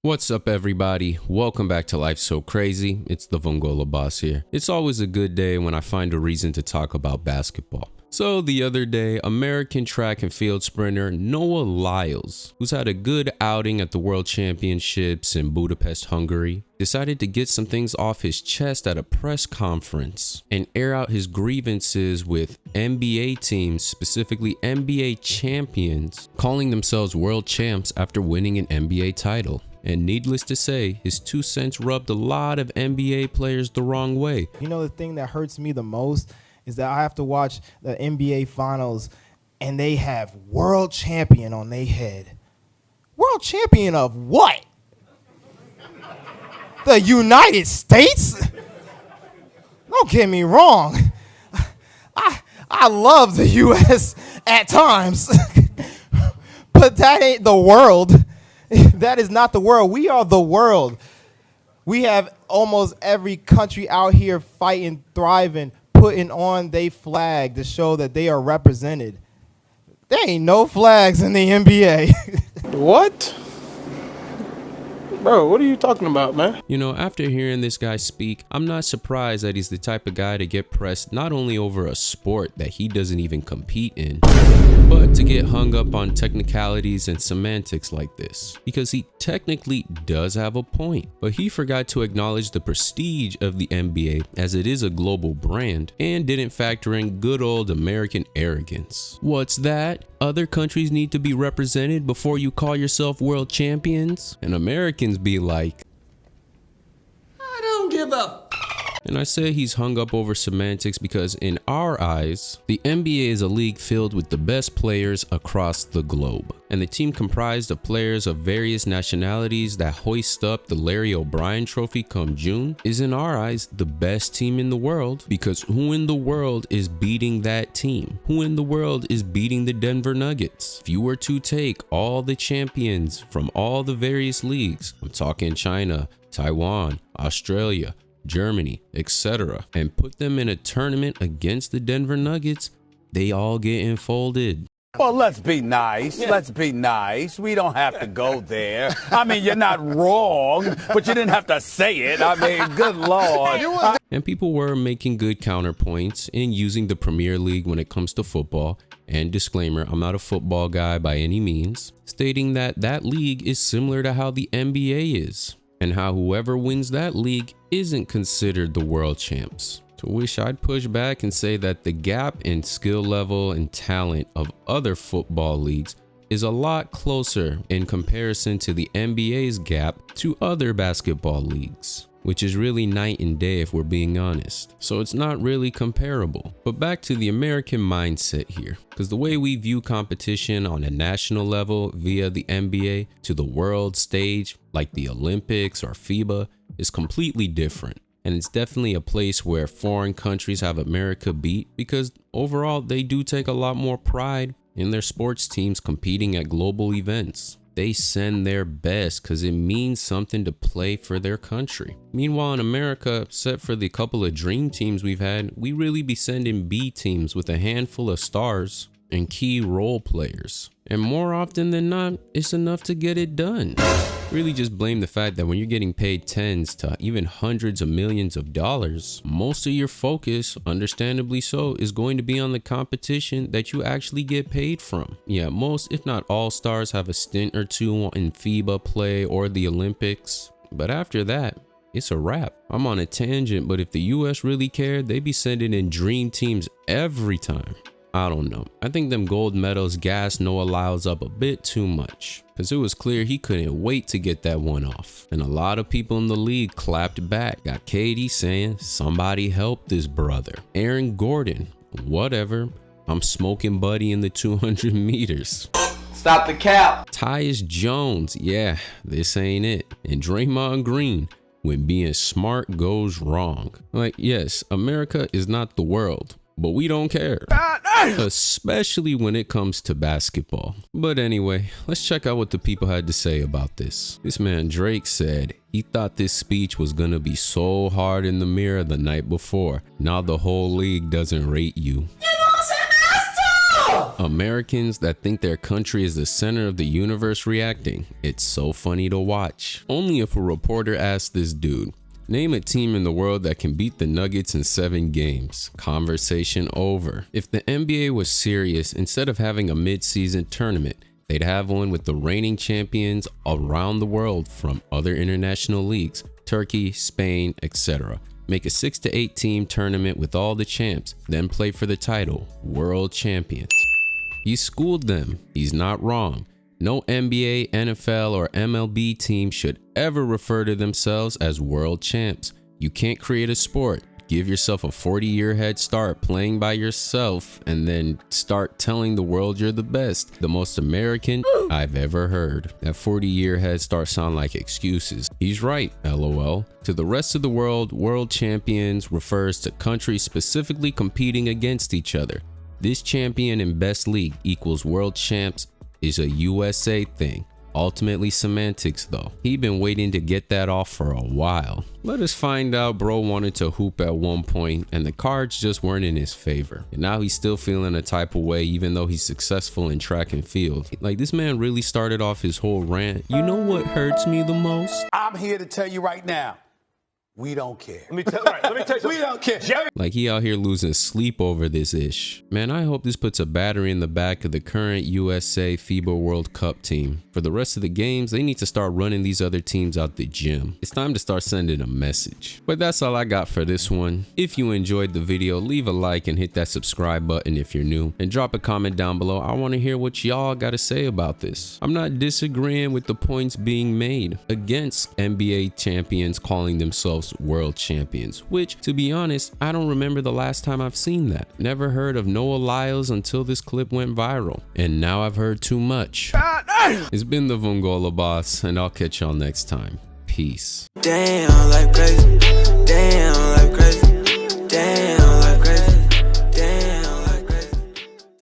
What's up, everybody? Welcome back to Life So Crazy. It's the Vongola boss here. It's always a good day when I find a reason to talk about basketball. So the other day, American track and field sprinter Noah Lyles, who's had a good outing at the World Championships in Budapest, Hungary, decided to get some things off his chest at a press conference and air out his grievances with NBA teams, specifically NBA champions, calling themselves world champs after winning an NBA title. And needless to say, his 2 cents rubbed a lot of NBA players the wrong way. You know, the thing that hurts me the most is that I have to watch the NBA finals and they have world champion on their head. World champion of what? The United States? Don't get me wrong. I love the U.S. at times, but that ain't the world. That is not the world. We are the world. We have almost every country out here fighting, thriving, putting on their flag to show that they are represented. There ain't no flags in the NBA. What? Bro, what are you talking about, man? You know, after hearing this guy speak, I'm not surprised that he's the type of guy to get pressed not only over a sport that he doesn't even compete in, but to get hung up on technicalities and semantics like this. Because he technically does have a point, but he forgot to acknowledge the prestige of the NBA as it is a global brand and didn't factor in good old American arrogance. What's that? Other countries need to be represented before you call yourself world champions? And Americans be like, I don't give a. And I say he's hung up over semantics because in our eyes, the NBA is a league filled with the best players across the globe. And the team comprised of players of various nationalities that hoist up the Larry O'Brien trophy come June is in our eyes the best team in the world, because who in the world is beating that team? Who in the world is beating the Denver Nuggets? If you were to take all the champions from all the various leagues, I'm talking China, Taiwan, Australia, Germany, etc., and put them in a tournament against the Denver Nuggets, they all get enfolded. Well, let's be nice. Yeah. Let's be nice. We don't have to go there. I mean, you're not wrong, but you didn't have to say it. I mean, good Lord. And people were making good counterpoints in using the Premier League when it comes to football. And disclaimer, I'm not a football guy by any means, stating that that league is similar to how the NBA is, and how whoever wins that league isn't considered the world champs. To which I'd push back and say that the gap in skill level and talent of other football leagues is a lot closer in comparison to the NBA's gap to other basketball leagues, which is really night and day if we're being honest. So it's not really comparable. But back to the American mindset here, because the way we view competition on a national level via the NBA to the world stage, like the Olympics or FIBA, is completely different. And it's definitely a place where foreign countries have America beat, because overall they do take a lot more pride in their sports teams competing at global events. They send their best because it means something to play for their country. Meanwhile, in America, except for the couple of dream teams we've had, we really be sending B teams with a handful of stars and key role players. And more often than not, it's enough to get it done. Really just blame the fact that when you're getting paid tens to even hundreds of millions of dollars, most of your focus, understandably so, is going to be on the competition that you actually get paid from. Yeah, most, if not all, stars have a stint or two in FIBA play or the Olympics, but after that, it's a wrap. I'm on a tangent, but if the US really cared, they'd be sending in dream teams every time. I don't know. I think them gold medals gassed Noah Lyles up a bit too much, because it was clear he couldn't wait to get that one off. And a lot of people in the league clapped back. Got Katie saying, somebody help this brother. Aaron Gordon, whatever. I'm smoking buddy in the 200 meters. Stop the cap. Tyus Jones, yeah, this ain't it. And Draymond Green, when being smart goes wrong. Like, yes, America is not the world, but we don't care, especially when it comes to basketball. But anyway, let's check out what the people had to say about this. This man Drake said he thought this speech was gonna be so hard in the mirror the night before. Now the whole league doesn't rate you. Americans that think their country is the center of the universe reacting. It's so funny to watch. Only if a reporter asked this dude, name a team in the world that can beat the Nuggets in 7 games. Conversation over. If the NBA was serious, instead of having a mid-season tournament, they'd have one with the reigning champions around the world from other international leagues, Turkey, Spain, etc. Make a 6 to 8 team tournament with all the champs, then play for the title, world champions. He schooled them. He's not wrong. No NBA, NFL, or MLB team should ever refer to themselves as world champs. You can't create a sport, give yourself a 40-year head start playing by yourself, and then start telling the world you're the best. The most American I've ever heard. That 40-year head start sound like excuses. He's right, LOL. To the rest of the world, world champions refers to countries specifically competing against each other. This champion in best league equals world champs is a USA thing. Ultimately semantics though. He been waiting to get that off for a while. Let us find out bro wanted to hoop at one point and the cards just weren't in his favor. And now he's still feeling a type of way even though he's successful in track and field. Like this man really started off his whole rant. You know what hurts me the most? I'm here to tell you right now, we don't care. Let me tell you something. We don't care. Like he out here losing sleep over this ish. Man, I hope this puts a battery in the back of the current USA FIBA World Cup team. For the rest of the games, they need to start running these other teams out the gym. It's time to start sending a message. But that's all I got for this one. If you enjoyed the video, leave a like and hit that subscribe button if you're new. And drop a comment down below. I want to hear what y'all got to say about this. I'm not disagreeing with the points being made against NBA champions calling themselves world champions, which to be honest, I don't remember the last time I've seen that. Never heard of Noah Lyles until this clip went viral, and now I've heard too much. It's been the Vongola Boss, and I'll catch y'all next time. Peace. Damn, like crazy.